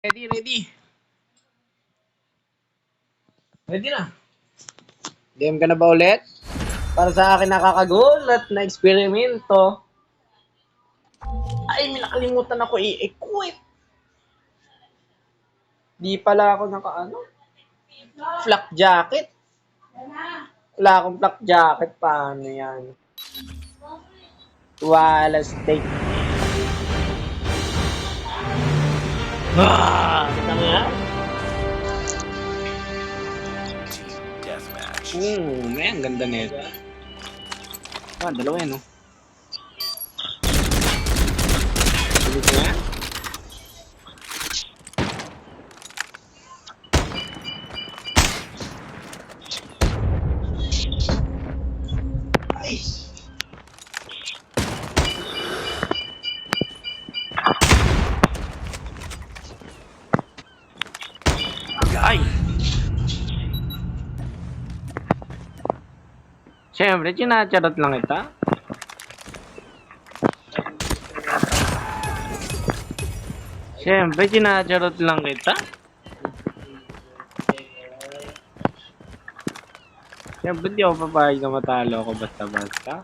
Ready, ready. Ready na. Game ka na ba ulit? Para sa akin nakakagulat na eksperimento. Ay, may nakalimutan ako i-equip. Di pala ako naka-ano? Flak jacket. Wala akong flak jacket. Paano yan? Wala steak. Kita mo yan? May ang ganda nito. Dalawa yan, no? Sige ko yan. Ay! Ay! Siyempre, sinacharot lang ita. Siyempre, sinacharot lang kita. Siyempre, di ako papayag na matalo ako basta-basta.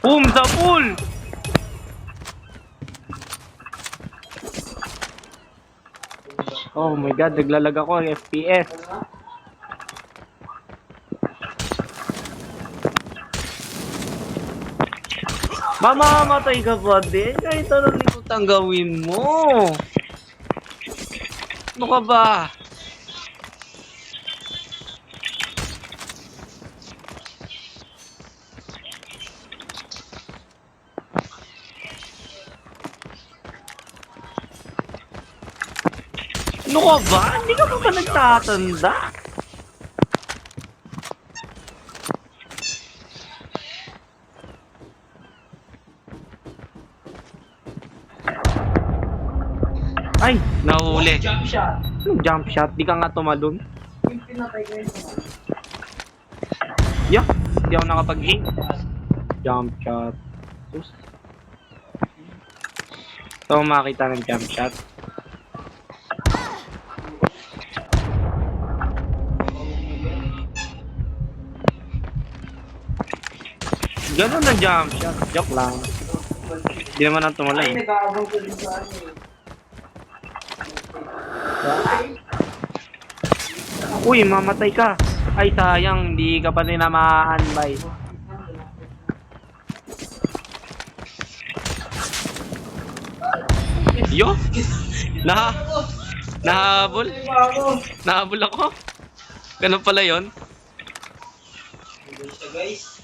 Boom! Sa pool! Oh my god, naglalag ako ng FPS. Mamamatay ka pa din? Kahit anong likot ang gawin mo. Ano ka ba? Ano ka ba? Hindi ka ba nagtatanda? Ay, nahuli. Jump shot. Anong jump shot? Di ka nga tumalon. Yung pinatay ko yun. Yeah, hindi ako nakapag-game. Jump shot. Sus. So, makita ng jump shot. Ganun na jump shot. Joke lang. Hindi naman ang tumalay. Ay, nag-aabang ko din sa ano eh. Uy, mamatay ka. Ay, sayang. Hindi ka pa tinamaan, bay. Yo? Nahabol? Nahabol ako? Ganun pala yon. Guys.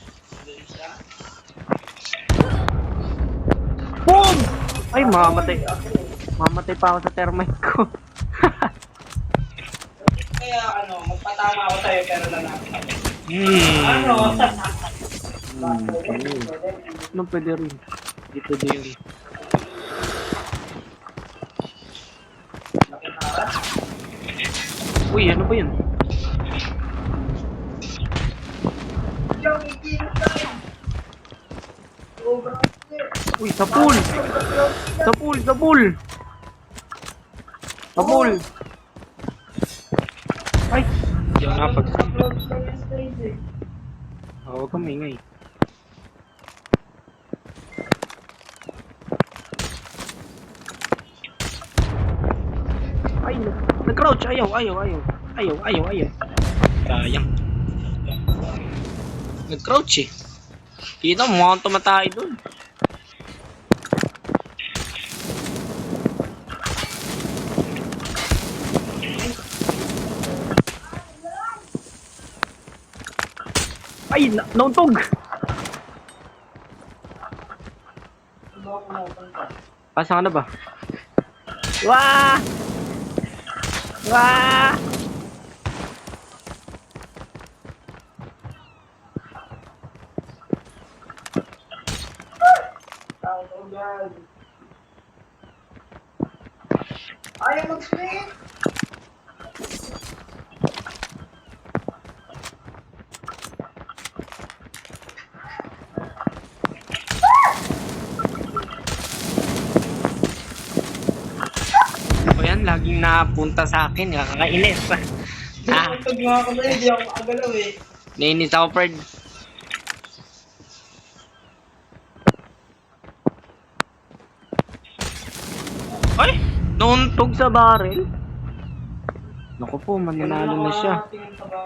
Boom! Ay, mamatay. Mamatay pa ako sa termite ko. Kaya magpatama ako sa'yo pero lalaki ako. Ano Ano? pwede rin? Hindi pwede yun. Uy, ano ba yun? Uy, sa pool! Sa pool! Sa pool! Sa pool! Ay! Hindi ako nakapag-save. Huwag kang maingay. Ay, nag-crouch! Ayaw! Sayang. Nag-crouch eh. Kita mo, mukhang tumatay dun. Ay, nauntog! Pasa ka na ba? Wah! Wah! Ayaw mag-split! laging napunta sa akin. Kakainis. Ah, Pag nga ako sa'yo, hindi ako makagalaw eh. nainis ako, Fred. Ay! Nauntog sa barrel. Naku po, mananalo na siya. Tingin ka ba?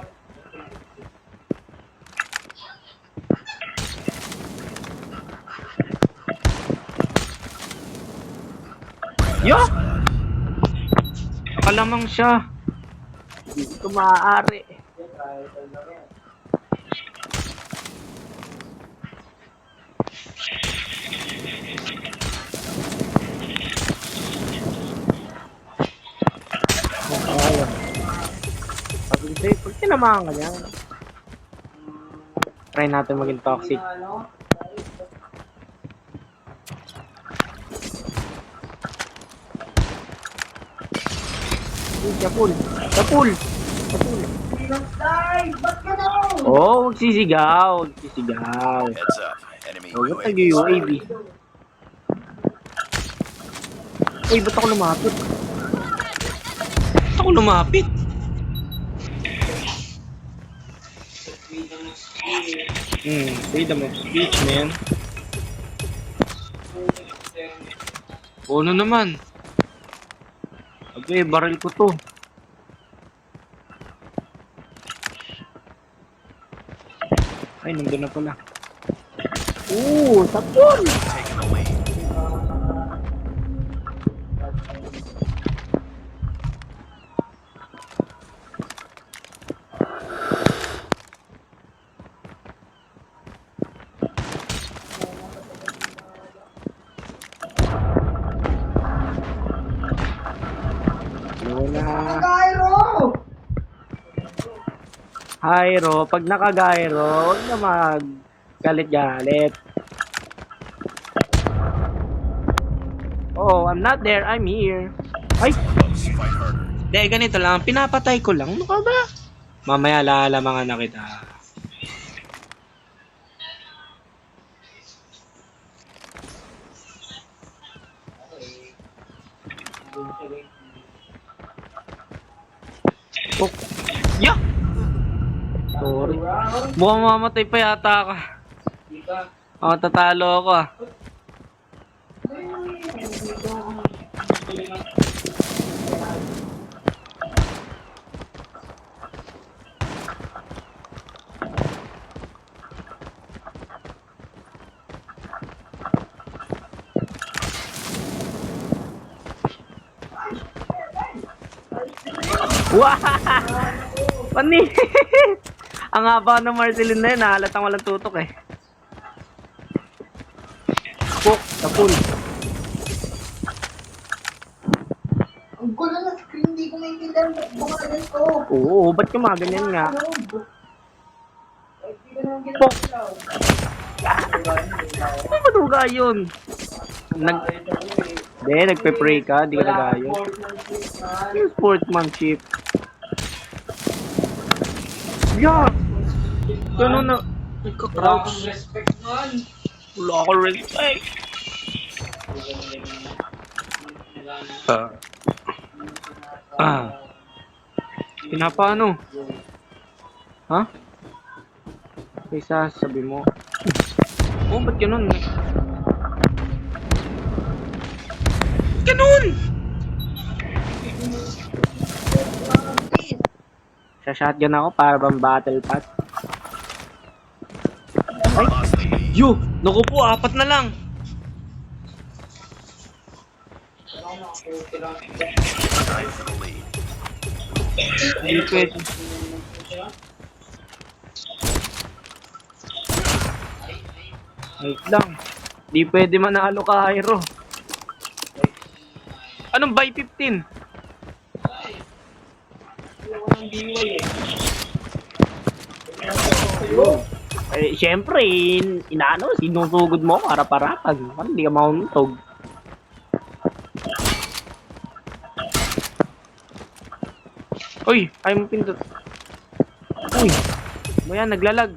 Yo! Nakalamang siya. Hindi ko maaari. Pag tinamaan ka niya, try natin maging toxic. Ano? Kapul! Kapul! Kapul! Ay, ba't ka na? Oh, huwag sisigaw! Huwag sisigaw! Heads up. Enemy Oh, ba't UAV nag-UAV? Uy, ba't ako lumapit? Ba't ako lumapit? Freedom of speech, man. Ano naman? Okay, baril ko to. Ay, nandun na pala. Sapon! taking the lead. Wala. Cairo! Hyro, pag naka-gyro, huwag na mag-galit-galit. Oh, I'm not there, I'm here. Ay! Close. Fight harder. Hindi, ganito lang. Pinapatay ko lang. Ano ka ba? Mamaya lalamangan na kita. Oh. Yeah! Sorry. Mukhang mamatay pa yata ka. Di ka. Tatalo ako ah. Wow! Pani! Ang haba ng Marceline na yun, halatang walang tutok eh. Pok, tapul. Ang gulo na screen, hindi ko maintindihan ba't bumagal ko. Oo, ba't yung mga ganyan nga? Ay, di ka naman ginagaw. Ano ba duga yun? Hindi, nagpe-pray ka, di ka nagayo. Yung sportsmanship. Yeah! Ganun na. Wala Nagka-crouch. kang respect man. Wala ako respect. Pinapaano? Ha? Kaysa sabi mo. Oh, ba't ganun? Ganun! Sa shotgun ako para bang battle pass. Ay! Lost the lead. Yo! Naku po, 4 na lang! Time for the lead. Hindi pwede. Wait lang. Di pwede manalo ka, Hyro. Anong buy 15? Eh, syempre, inaano, sinusugod mo para paratan. Parang hindi ka mauntog. Uy, ayaw mo pindot. Uy, mo yan, naglalag.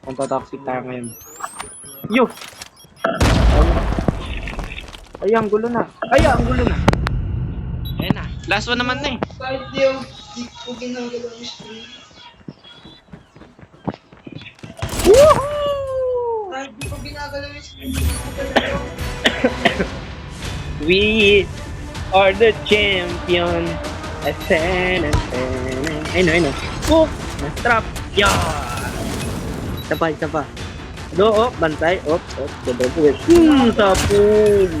Punta toxic tayo ngayon. Yo! Ay, ang gulo na. Ay, ang gulo na. Ayan na. Last one naman na eh. Kahit di ko ginagalaw yung screen. Woohoo! Kahit di ko ginagalaw yung screen, di ko ginagalaw. We are the champion. Ayun. Cook! Na-trap! Yan! Isa pa. Bantay. Double. Sapul!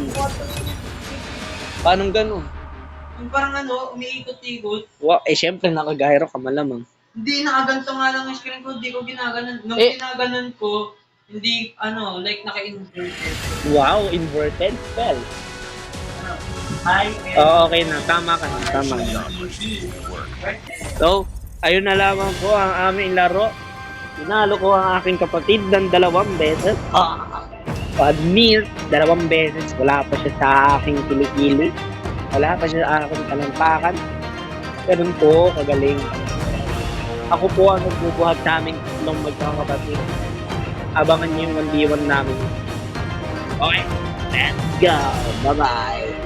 Paano ganun? Yung parang ano, umiikot-ikot. Wow, syempre nakagairo ka malamang. Hindi, nakaganto nga lang yung screen ko, hindi ko ginaganon. Nung Eh. ginaganon ko, hindi, like naka-inverted. Wow, inverted spell. Hi, Oo, okay na. Tama ka. So, ayun na lamang po ang aming laro. Pinalo ko ang aking kapatid ng 2 beses. Pa-admit, 2 beses. Wala pa siya sa aking kilikili. Wala pa siya sa aking talampakan. Ganun po, kagaling. Ako po ang nagbubuhat sa aming tatlong magkakapatid. Abangan niyo yung 1v1 namin. Okay, let's go. Bye-bye.